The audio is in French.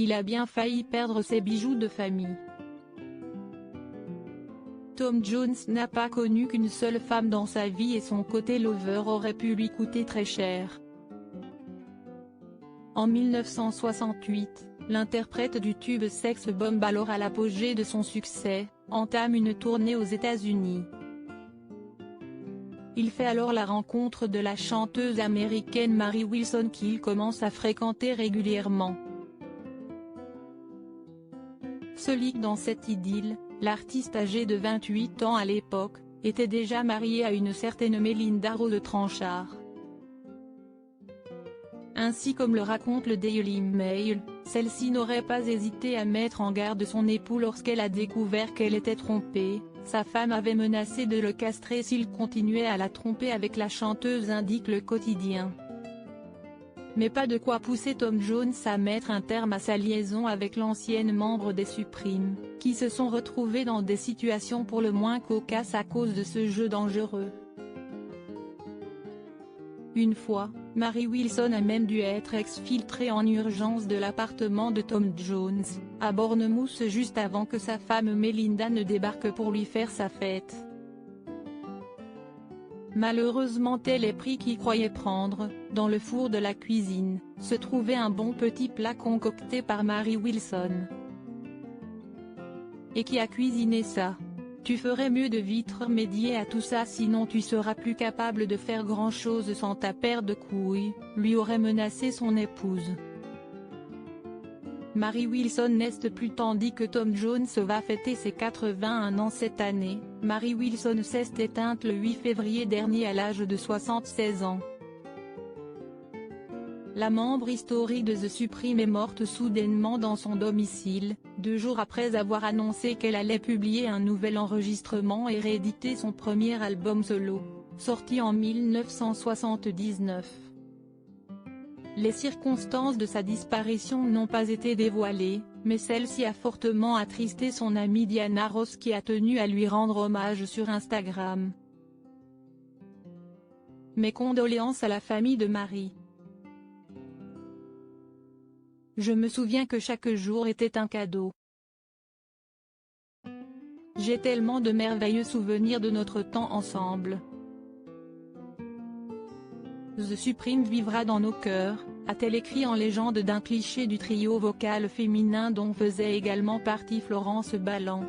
il a bien failli perdre ses bijoux de famille. Tom Jones n'a pas connu qu'une seule femme dans sa vie et son côté lover aurait pu lui coûter très cher. En 1968, l'interprète du tube Sex Bomb, alors à l'apogée de son succès, entame une tournée aux États-Unis. Il fait alors la rencontre de la chanteuse américaine Mary Wilson qu'il commence à fréquenter régulièrement. Celui que dans cette idylle, l'artiste âgé de 28 ans à l'époque, était déjà marié à une certaine Melinda Rose Tranchard. Ainsi comme le raconte le Daily Mail, celle-ci n'aurait pas hésité à mettre en garde son époux lorsqu'elle a découvert qu'elle était trompée. Sa femme avait menacé de le castrer s'il continuait à la tromper avec la chanteuse, indique le quotidien. Mais pas de quoi pousser Tom Jones à mettre un terme à sa liaison avec l'ancienne membre des Supremes, qui se sont retrouvés dans des situations pour le moins cocasses à cause de ce jeu dangereux. Une fois, Mary Wilson a même dû être exfiltrée en urgence de l'appartement de Tom Jones, à Bournemouth juste avant que sa femme Melinda ne débarque pour lui faire sa fête. Malheureusement tel est pris qui croyait prendre, dans le four de la cuisine, se trouvait un bon petit plat concocté par Mary Wilson. Et qui a cuisiné ça? Tu ferais mieux de vite remédier à tout ça, sinon tu seras plus capable de faire grand-chose sans ta paire de couilles, lui aurait menacé son épouse. Mary Wilson n'est plus, tandis que Tom Jones va fêter ses 81 ans cette année. Mary Wilson s'est éteinte le 8 février dernier à l'âge de 76 ans. La membre historique de The Supremes est morte soudainement dans son domicile, 2 jours après avoir annoncé qu'elle allait publier un nouvel enregistrement et rééditer son premier album solo, sorti en 1979. Les circonstances de sa disparition n'ont pas été dévoilées, mais celle-ci a fortement attristé son amie Diana Ross qui a tenu à lui rendre hommage sur Instagram. Mes condoléances à la famille de Mary. Je me souviens que chaque jour était un cadeau. J'ai tellement de merveilleux souvenirs de notre temps ensemble. The Supremes vivra dans nos cœurs, a-t-elle écrit en légende d'un cliché du trio vocal féminin dont faisait également partie Florence Ballan.